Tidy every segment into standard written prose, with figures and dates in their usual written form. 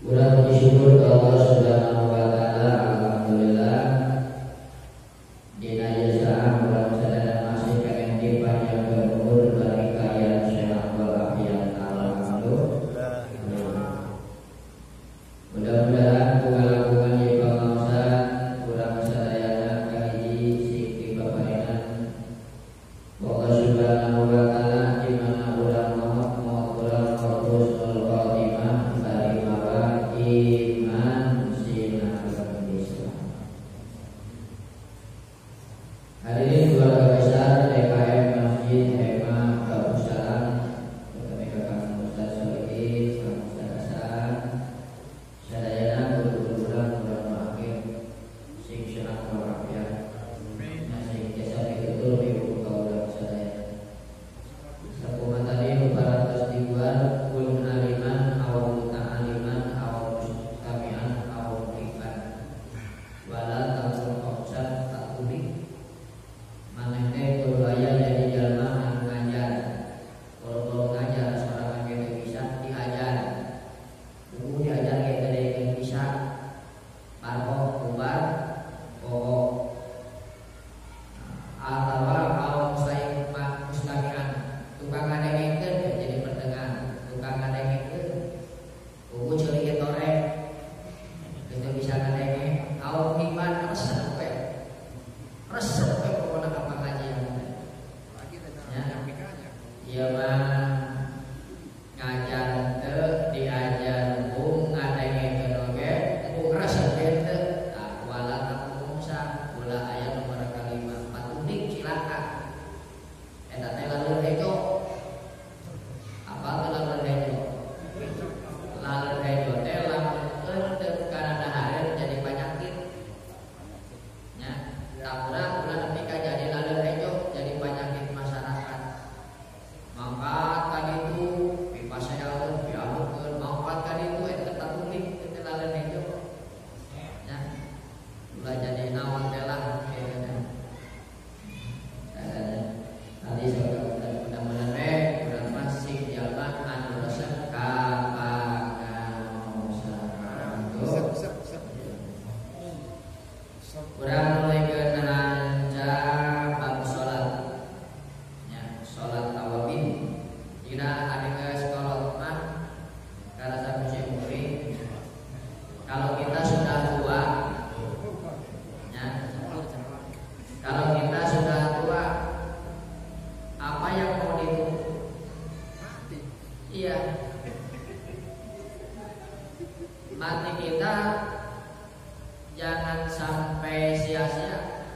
Ulah puji syukur ke Allah Subhanahu wa taala. Alhamdulillah dina jasa ulah sadaya masih pengen dipanjang umur bagi kaya sehat walafiat. Alhamdulillah. Mudah-mudahan bukan di pangausan kurang sadayana kahiji sing dipaparingan Allah Subhanahu wa taala di mana urang maha urang husnul khotimah bari mawa iman sinagem Islam. Hadirin keluarga besar DKM Masjid Hema Kabupaten ketika Kang Ustaz Solihin, Kang Ustaz Hasan, sadayana guru-gururan urang maafin sing sehat walafiat. Sing jasa ditutur ibu kaula sadaya. Sakuman tadi beberapa dibuat kun aliman aw muta'aliman aw mustami'an aw mukifan wala ta'sul qawsan ta'uli manehne kulaya jadi jalma anu ngajar. Kalau ngajar seorang yang bisa diajar kudu diajar kayak yang bisa parpok kubar pokok atau kalau saya mustami'an tukang ngadengkeun jadi pertengahan, tukang ngadengkeun kudu ceulieu torek kita bisa ngadenge au iman resep pokona ka pengajian ya mah ngajar teu diajar hukum ngadengkeun oge hukum resep teu wala taqumsa wala aya nomor kalima patudik silakan eta teh laleur hejo apa teh laleur hejo teh lamun teu kana dahareun jadi penyakit nya tak ulah nepi ka jadi laleur hejo jadi penyakit masyarakat mangkat ka ditu pipaseaeun pialukeun mangkat ka ditu eta tatudik teh laleur hejo nya ulah jadi naon teh lah tadi mudah-mudahan urang masih jalma anu resep ka pangaosan. Urang mulaikeun ranca bab salat. Nya salat awabin. Dina ari geus kolot mah karasa musim muring. Kalau kita sudah tua nya kalau kita sudah tua apa yang mau ditunggu? Iya, mati kita jangan sampai sia-sia,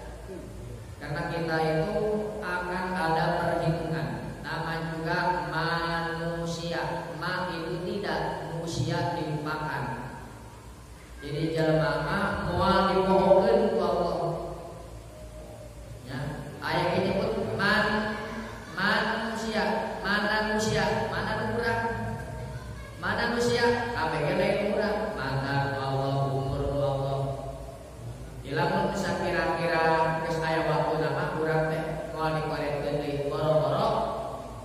karena kita itu akan ada perhitungan. Nama juga manusia, ma itu tidak manusia dilupakan. Jadi jelema moal dipohokeun ku Allah. Ya, aya disebut manusia kabeh ge lain urang mata Allah umur Allah ilamun bisa kira-kira geus aya waktu nama urang teh moal dikorekeun deui boro-boro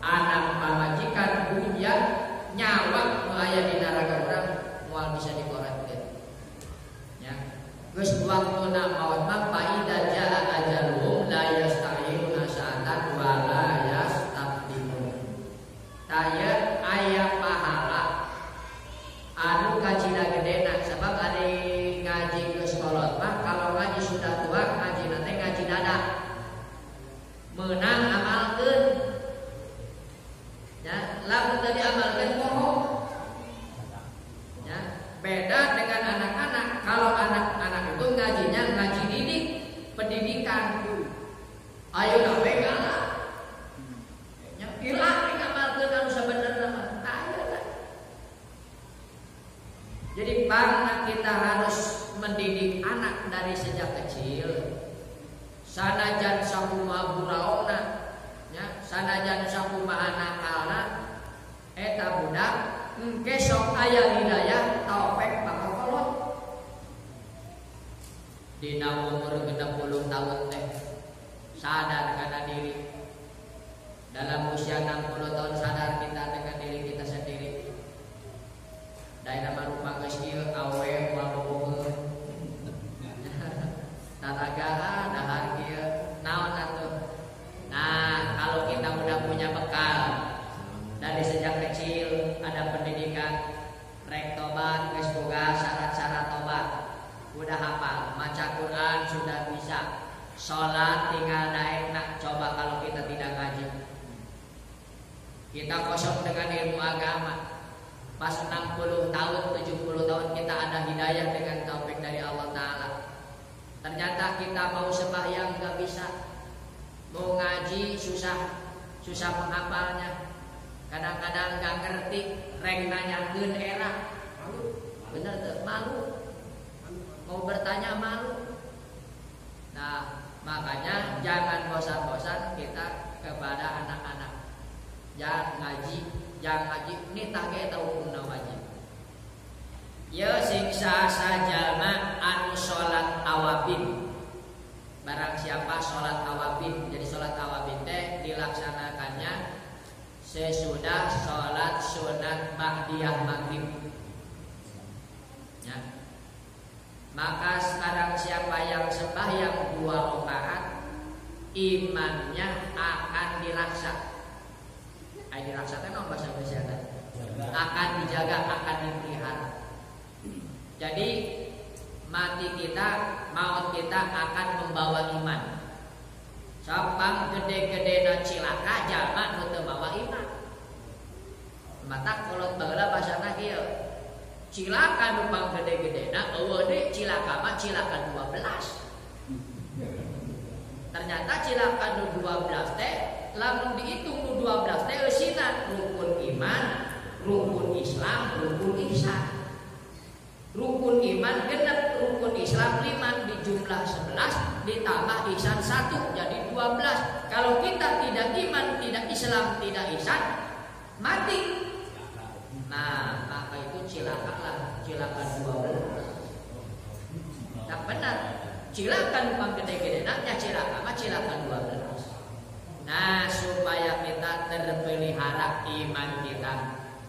anak pamajikan dunya nyawa nu aya di naraga urang moal bisa dikorekeun nya geus waktuna maot mah faida jaa ajaluhum la yastaghiruna sa'atan wa la yastaqdimun taya aya pahala anu kacina gedena sebab ada ngaji geus kolot mah kalau ngaji sudah tua ngaji nanti ngaji dada menang amalkeun ya lamun tadi amalkeun bohong ya beda dengan anak-anak. Kalau anak-anak itu ngajinya ngaji didik pendidikan ayo nawe ngalah nya ilang ngamalkeun anu sabenerna mah jadi karena kita harus mendidik anak dari sejak kecil. Sanajan sakumaha buraona, ya, sanajan sakumaha nakalna, eta budak engke sok aya hidayah taufik bakal kolot. Dina umur 60 tahun teh sadar kana diri. Dalam usia 60 tahun sadar kita dengan diri kita sendiri. Daerah marupa geus ieu rek tobat geus boga syarat-syarat tobat. Udah hafal, maca Quran sudah bisa. Salat tinggal daekna, coba kalau kita tidak ngaji. Kita kosong dengan ilmu agama. Pas 60 tahun, 70 tahun kita ada hidayah dengan taufik dari Allah Ta'ala. Ternyata kita mau sembahyang gak bisa, mau ngaji susah menghafalnya. Kadang-kadang gak ngerti, reng nanyakeun era. Bener tuh, malu. Mau bertanya malu. Nah, makanya jangan bosan-bosan kita kepada anak-anak. Jangan ngaji, nitah ge eta hukumna wajib. Ya siksa sajalma anu salat awabin. Barang siapa salat awabin, jadi salat awabin teh dilaksanakannya sesudah salat sunat ba'diyah maghrib. Ya. Maka sekarang siapa yang sembahyang 2 rakaat, imannya akan dilaksa. Dilaksa teh naon bahasa Indonesia teh? Akan dijaga, akan dipelihara. Jadi mati kita, maut kita akan membawa iman. Sapang gede-gedena cilaka jalma nu teu bawa iman. Mata kolot baheula basana kieu. Cilaka nu pang gede-gedena eueuh deui cilaka mah cilaka 12. Ternyata cilaka nu 12 teh lamun dihitung nu 12 teh eusinan rukun iman, rukun Islam, rukun ihsan. Rukun iman genep, rukun Islam 5 dijumlah 11 ditambah ihsan 1 jadi 12. Kalau kita tidak iman, tidak Islam, tidak ihsan, mati. Nah, maka itu cilaka lah, cilaka 12. Tak benar. Cilaka numpang gede-gede naknya cilaka mah cilaka 12. Nah, supaya kita terpelihara iman kita,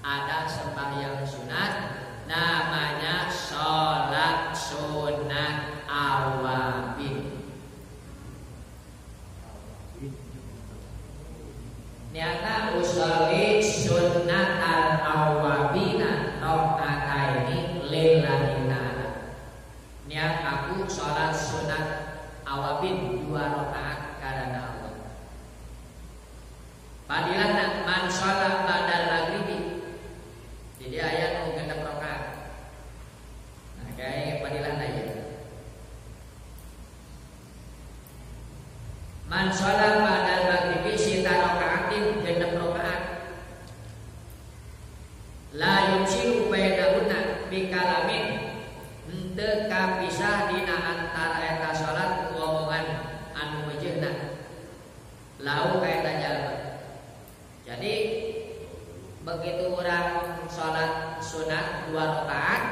ada sembahyang sunat namanya sholat sunat awabin. Niata usolli sunat al awabina rakaataini lillahi ta'ala. Niat aku sholat sunat awabin 2 rakaat karena Allah. Fadilana man sholat ba'dal maghribi. Jadi ayat nu genep rakaat. Nah, kayak fadilana ya. Man sholat ba'dal maghribi sita rakaatin genep rakaat. La yumsilu bainahunna bi kalamin. Henteu kapisah dina antara eta salat ngomongan anu mejeunna. Lau kaeta jalma. Jadi begitu orang sholat sunat 2 rakaat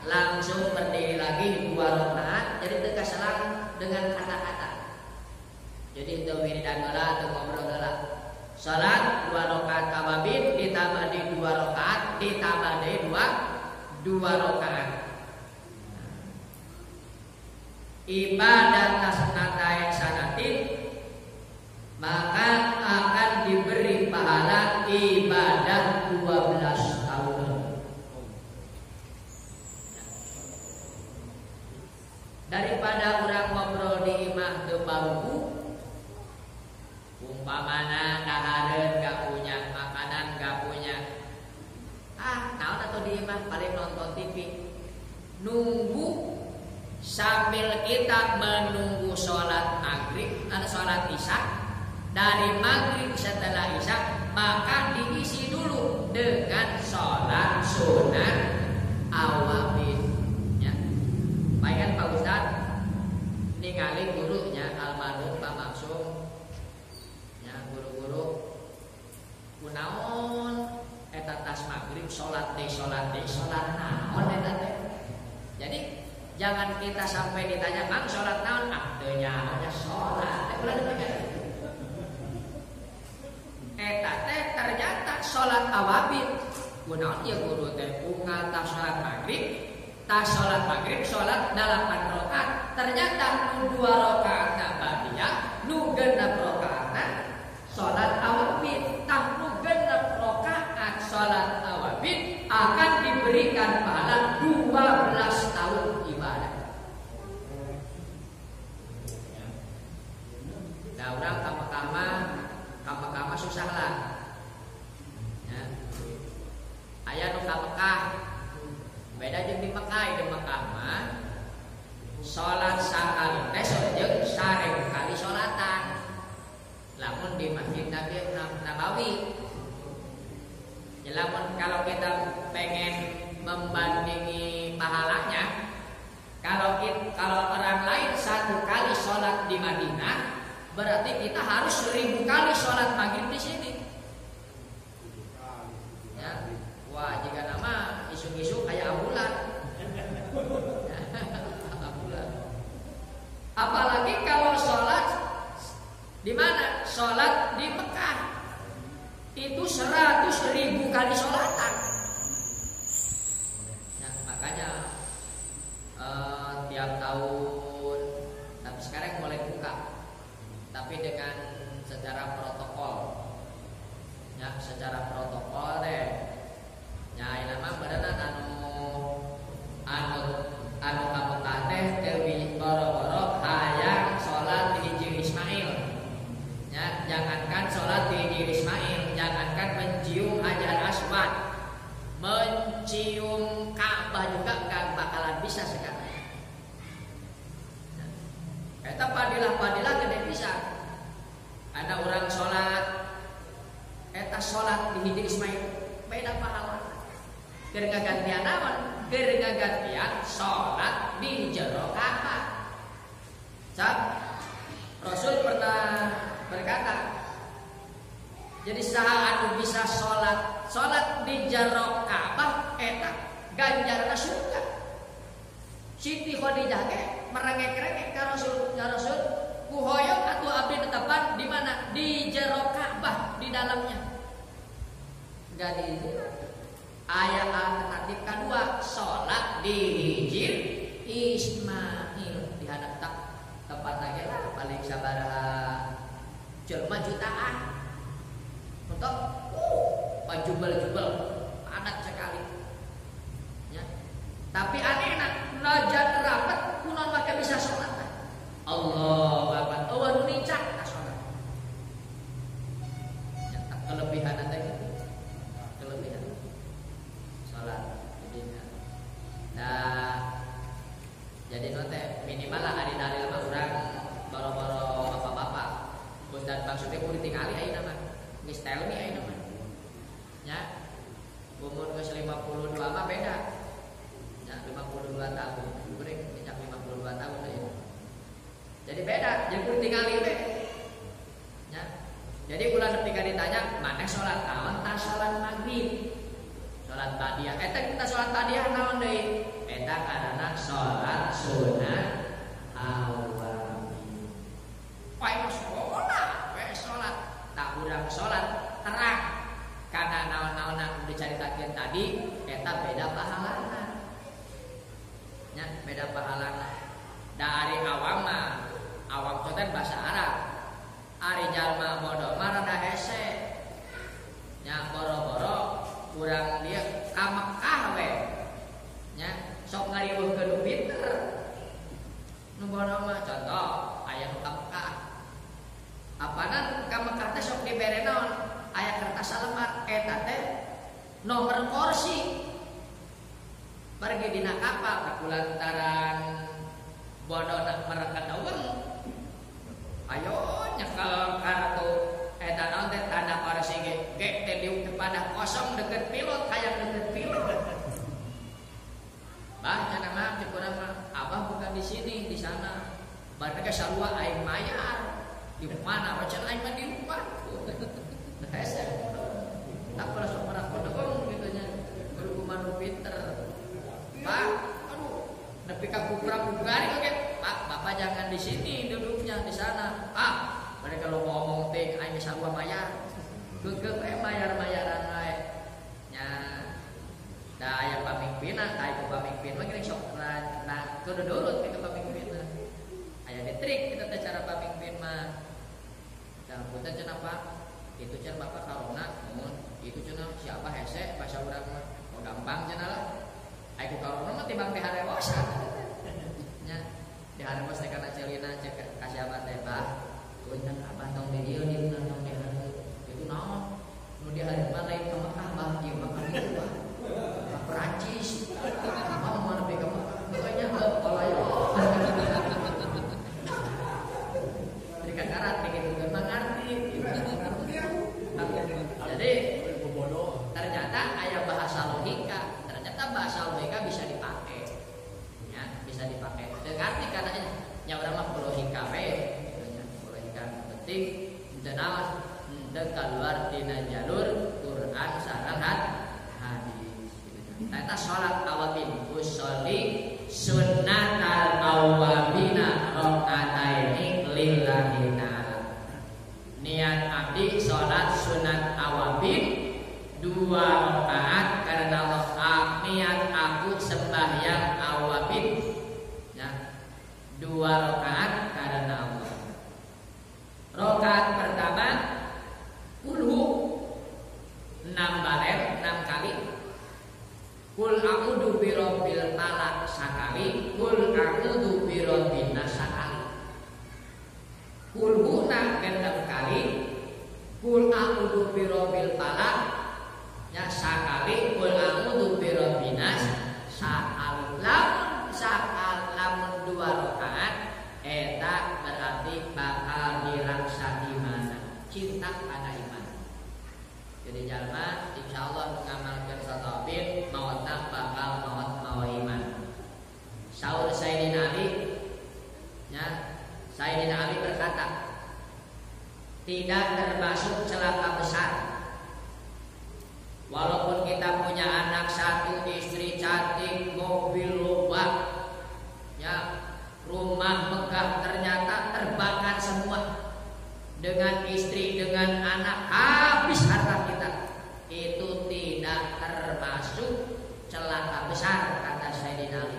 langsung berdiri lagi 2 rakaat, jadi teu kaselang dengan kata-kata. Jadi teu wiridan heula, teu ngobrol heula. Salat 2 rakaat kababin ditambah di 2 rakaat ditambah di 2 rakaat. Ibadah tasnatain sanatin, maka akan diberi pahala ibadah 12 tahun. Daripada orang ngobrol di imah teu baruku, umpamana dahareun gak punya makanan, gak punya naon atau di imah paling nonton TV, nunggu sambil kita menunggu sholat maghrib atau sholat isya. Dari maghrib setelah isya maka diisi dulu dengan sholat sunat awabin. Ya, baikkan Pak Ustad ningali gurunya almarhum Pak Maksum. Ya, guru-guru kunaon eta tas maghrib sholat naon eta teh. Jadi jangan kita sampai ditanya Kang sholat naon, teu nyaho sholat. Eta teh ternyata sholat awabin. Kunaon ya guru teh bunga tas sholat maghrib sholat 8 rakaat. Ternyata nu 2 rakaat ba'diyah, nu 6 rakaat sholat awabin. Tah nu 6 rakaat sholat awabin akan diberikan diberikan pahala 12 tahun ibadah. Nah, orang kama susah lah. Ya. Aya nu ka Mekah. Beda jeung di Mekah, di Mekah mah salat sakali teh jeung 1000 kali salatan. Lamun di Masjid Nabawi. Lamun kalau kita pengen membandingi pahalanya, kalau orang lain 1 kali sholat di Madinah, berarti kita harus 1000 kali sholat maghrib di sini. Ya, wah jika nama isu-isu kayak abulan. Apalagi kalau sholat di mana? Sholat di Mekah. Itu 100.000 kali sholatan. Nah, makanya tiap tahun, tapi sekarang mulai buka, tapi dengan secara protokol. Ya, secara protokol deh. Ya, ini mah beneran anu kamu teh lebih boro-boro hayang sholat di Hijri Ismail. Ya, jangankan sholat di Hijri Ismail, jangankan mencium Hajar Aswad, mencium Ka'bah juga gak bakalan bisa sekarang. Eta padilah gede bisa. Ada orang sholat, eta sholat di Hijri Ismail beda pahala. Keur gagantian naon? Keur gagantian sholat di jero Ka'bah. Rasul pernah berkata, jadi saha anu bisa sholat di jero Ka'bah eta ganjarna surga. Siti Khadijah ge merengek-rengek ka Rasul, ya Rasul, ku hoyong atuh abdi tetepan di mana? Di jero Ka'bah, di dalamnya. Enggak di aya alternatif kedua, sholat di Hijri Ismail di hadap tempat lagi lah paling sabaraha jelma jutaan untuk jubel-jubel padat sekali ya. Tapi anehna najan rapat kunaon make bisa sholat Allahu Akbar eueuh nicak ka sholat ya, kelebihan teh gitu. Kelebihan sholat jadi nanti minimal lah hari dalil mah urang boro-boro bapak-bapak Ustaz maksudnya kudu tingali ayeuna mah geus tell me ayeuna mah ya umur geus 52 mah beda ya 52 tahun kurang ngecap 52 tahun ya. Jadi beda jadi kudu tingali we ya jadi ulah ketika ditanya mana sholat naon tah sholat maghrib sholat badiah eta kita sholat badiah naon deui eta karena sholat sunnah awal. Pae sholat tak urang sholat terang karena naon-naon anu dicaritakeun tadi eta beda pahalana. Nya beda pahalana. Dari awam mah awam coten bahasa Arab. Ari jalma bodoh mah rada hese. Nya boro-boro urang dia ka Mekah we. Nya sok ngariweuhkeun pinter. Nu bodoh mah contoh aya nu ka Mekah. Apanan ka Mekah teh sok dibere naon? Aya kertas alamat eta teh nomor kursi. Pergi dina kapal kulantaran bodona mereket eueung. Ayo nyekel kartu eta naon teh tanda kursi ge teh diuk pada kosong deket pilot hayang deket pilot. Bah cenah mah cek urang mah abah bukan di sini di sana. Bareng ke sarua aing mayar. Di mana macam aing mah di rumah. Hese. Tak pernah sok pernah kodong gitu nya. Kudu kumaha pinter. Pak, aduh, nepi ka kupra-kupari oke. Pak, Bapak jangan di sini duduknya di sana. Pak, mereka kalau ngomong teh aing sarua mayar. Geugeuh mayar-mayaran wae. Nya da aya pamingpinna, aya pamimpin mah geuning sok nah kudu nurut ke pamimpinna. Aya ditrik kita teh cara pamimpin mah. Nah, punten cenah Pak, itu cenah Bapak karona mun itu cenah siapa hese bahasa urang mah. Oh gampang cenah lah. timbang diharewosan. Nya diharewos teh kana ceulina cek ka siapa teh bah. Beunang abah tong di dieu di tong di hareup. Itu naon? Nu di hareup mah lain ka Mekah bah, ieu mah ka dieu bah. Ka Perancis. Mau mana pe ka Mekah? Pokoknya kalau ya. Jika karat begitu memang ngerti. Jadi ternyata ayat bahasa logika, ternyata bahasa logika bisa dipakai, ya bisa dipakai. Dengar nih katanya, ya orang mah logika we, logika penting. Jenawas, keluar dina jalur Quran sareng hadis. Ternyata sholat awabin, usolli sunnatal awabina rakaataini lillahi ta'ala. Niat abdi sholat sunat awabin 2 rakaat karena Allah. Niat aku sembahyang awabin, ya 2 rakaat karena Allah. Rakaat pertama kulhu 6 baler 6 kali. Kul a'udzu birabbil falaq sakali, kul a'udzu birabbin nas sakali. Kul huna 6 kali, kul a'udzu birabbil falaq ya sakali, kul a'udzu birabbin nas sakali. Lamun 2 rakaat eta berarti bakal diraksa iman, cinta pada iman. Jadi jalma insyaallah mengamalkan satabin mautna bakal maut iman. Saur Sayyidina Ali, ya Sayyidina Ali berkata, tidak termasuk celaka besar. Walaupun kita punya anak 1, istri cantik, mobil lobak, ya rumah megah, ternyata terbakar semua. Dengan istri, dengan anak, habis harta kita. Itu tidak termasuk celaka besar, kata Sayyidina Ali.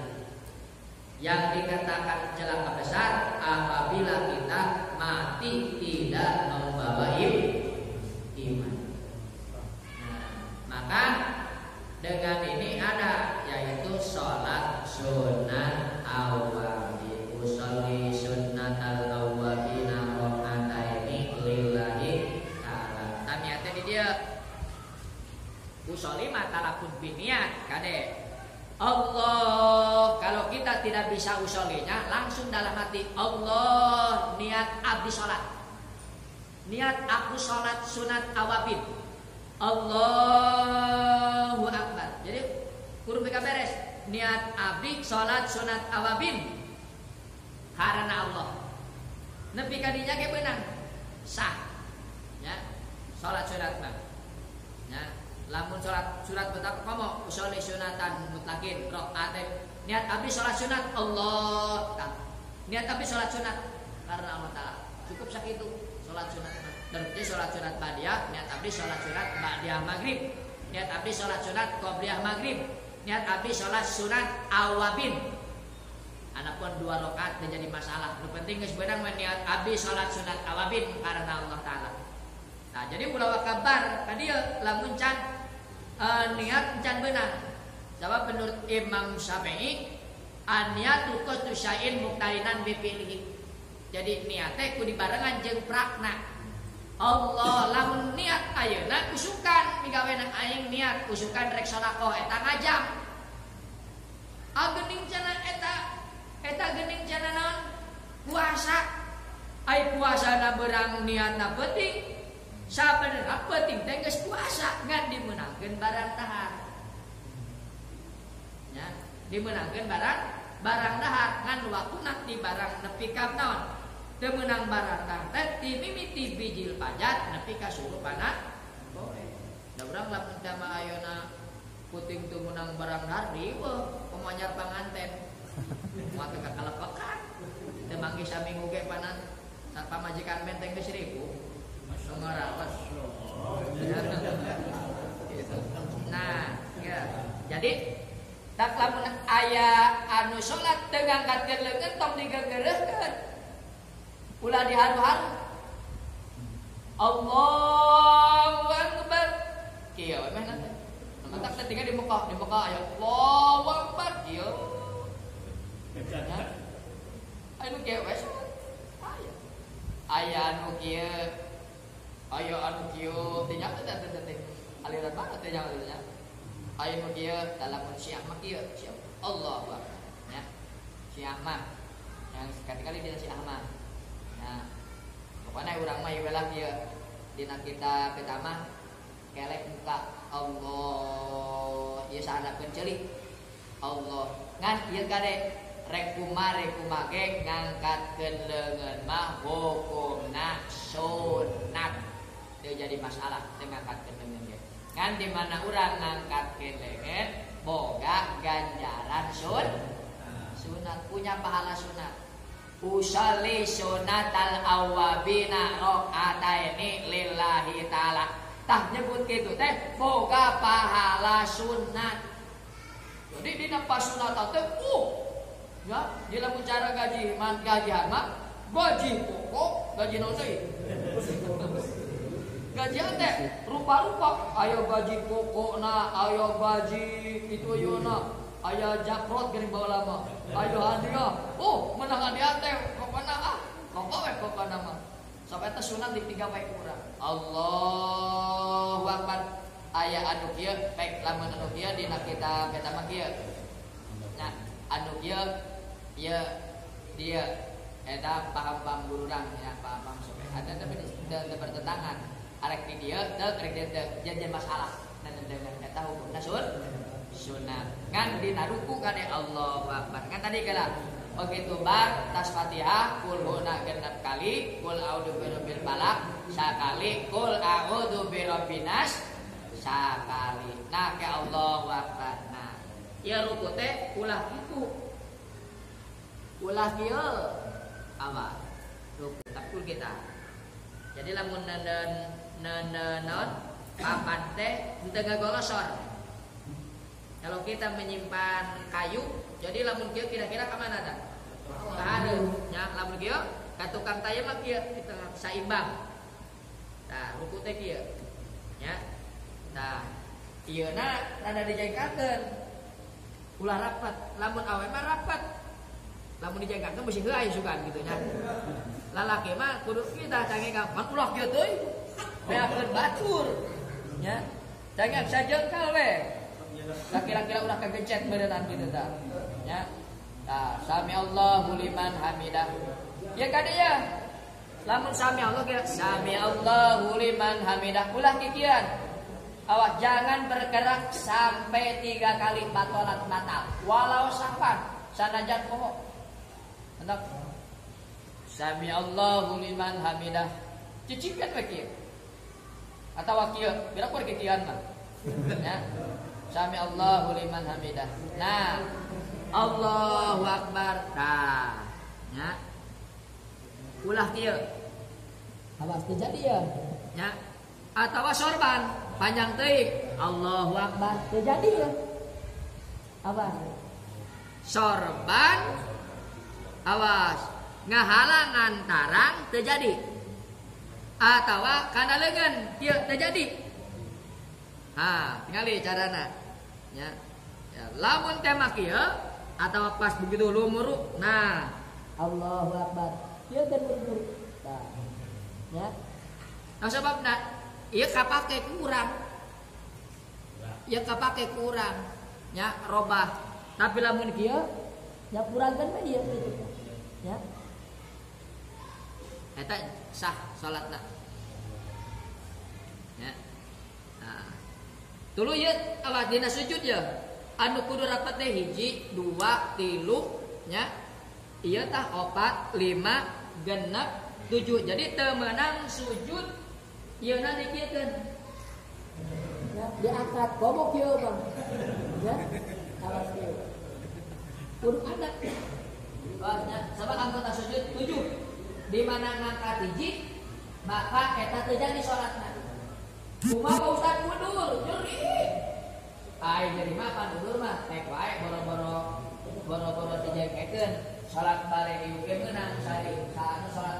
Yang dikatakan celaka besar apabila kita mati tidak membawa iman. Nah, maka dengan ini ada yaitu sholat sunat awabin, usolli sunnatal awabina rakaataini lillahi ta'ala. Tamiatnya di dia usolli matalapun biniat kade Allah. Kalau kita tidak bisa usolinya, langsung dalam hati Allah, niat abdi sholat, niat aku sholat sunat awabin, Allahu Akbar. Jadi kudu beka beres, niat abdi sholat sunat awabin karena Allah. Nepi kadinya ge beunang sah, ya sholat sunat mah, ya. Lamun sholat sunat betapa kamu usolli sunatan mutlakin rokaatin, niat abdi sholat sunat Allah, niat abdi sholat sunat karena Allah Ta'ala, cukup sakitu sholat sunat. Berarti sholat sunat ba'diyah, niat abdi sholat sunat ba'diyah maghrib, niat abdi sholat sunat qobliyah maghrib, niat abdi sholat sunat awabin. Anapun 2 rakaat tidak jadi masalah. Yang penting geus beunang niat abdi sholat sunat awabin karena Allah Ta'ala. Nah, jadi ulah kabar ka dieu lamun can niat can beunang. Sebab menurut Imam Syafi'i, an-niyatu qatu syai'in muqtarinan bi fi'lihi. Jadi niat teh kudu dibarengan jeung prakna. Allah lamun niat ayeuna usukan migawena aing niat usukan rek sedekah eta ngajam. Geuning cenah eta geuning cenah naon? Puasa. Ai puasana beurang niatna penting. Sabenerna penting teh geus puasa ngan dimeunangkeun barang dahar. Ya, dimeunangkeun barang dahar ngan waktuna ti barang nepi ka naon? Teu meunang barang dahar teh ti mimiti bijil pajat nepi ka surupana boleh. Da urang lamun teh mah ayeuna puting teu meunang barang dahar riweuh pamanyar panganten. Moal teu kakalepekan. Teu manggi saminggu ge panan sapamajikan menteng geus 1000. Ngarawas. Nah, ya. Jadi tak lamun aya anu salat teu ngangkatkeun leungeun tong digegereuhkeun. Ulah diharu-haru. Allahu Akbar. Kieu mah nanti. Mantap tinggal di Mekah aya Allahu Akbar kieu. kieu ayo anu kieu teh nya teh aliran mana teh nya ayo nu kieu dalam syiah mah kieu Allah ya syiah mah yang sekali-kali dina syiah mah nah pokona urang mah ieu lah kieu dina kita mah kelek muka Allah ieu sahandapkeun ceulik Allah ngan ieu kade rek kumage ngangkatkeun leungeun mah hukumna sunat teu jadi masalah teu ngangkatkeun leungeun ge kan di mana urang ngangkatkeun leungeun boga ganjaran sunat punya pahala sunat usolli sunatal awabina rakaataini lillahi taala tah nyebut kitu teh boga pahala sunat jadi dina pasunatan teh ya di lamun cara gajian mah gaji pokok gaji naon deui gajian teh rupa-rupa aya gaji pokokna aya gaji itu yeuna aya jakrot geuning baheula mah aya hadiah menang hadiah teh pokona pokok we pokona mah sampai teh sunat dipigawe urang Allahu akbar aya anu kieu baik lamun anu kieu dina kita mah kieu nah anu kieu ieu dia eta paham guru urang ya paham sampai ada tapi teu bertentangan arek di dieu teu rek janjian masalah dengan eta hukumna sunat kan dina ruku kade Allahu akbar kan tadi kala begitu bar tas Fatihah kul huna genep kali kul a'udzu birabbil falaq sakali kul a'udzu birabbin nas sakali nah ke Allahu akbar nah ieu ruku teh ulah kitu ulah kieu apa ruku takul kita jadi lamun non papan teh teu ngagolosor kalau kita menyimpan kayu jadi lamun kieu kira-kira ka mana tah ka hadeung nya lamun kieu ka tukang tayeu mah kieu kita saimbang tah ruku teh kieu nya tah ieuna rada dijengkakeun ulah rapat lamun awe mah rapat lamun dijengkakeun mesti heuh aya sugan kitu nya lalaki mah kudu kita canggih gampang ulah kieu teuy beakeun batur nya canggih sajengkal we kira-kira ulah kagencet beneran gitu tah nya tah sami Allahu liman hamidah ya kade ya lamun sami Allah kira sami Allahu liman hamidah ulah kikian awak jangan bergerak sampai 3 kali batolat batal walau sampan sanajan poho hendak sami Allahu liman hamidah cicipkeun we kieu atawa kieu bira-bira kikian mah ya sami Allahu liman hamidah nah Allahu akbar tah nya ulah kieu awas terjadi ya atawa sorban panjang teuing Allahu akbar terjadi ya apa sorban awas ngahalangan tarang terjadi atawa kana leungeun kieu terjadi tinggali carana ya lamun tema kieu atawa pas begitu lumuru nah Allahu akbar ieu kan lumuru tah ya nah sababna ieu kapake kurang nya robah tapi lamun kieu nya kurangkeun mah ieu kitu ya eta sah salatna ya tulu ieu awas dina sujud ya anu kudu rapat teh 1 2 3 nya ieu tah 4 5 genep 7 jadi teu meunang sujud ieuna dikieun ya diangkat komo kieu Bang ya awas kieu kudu ada nya sabab anggota sujud 7 di mana ngangkat 1 maka eta teu jadi salatna kumaha Ustaz mundur nyeri ai jadi mah pandur mah tek wae boro-boro dijengkekeun salat bare diukeun meunang sari saana salat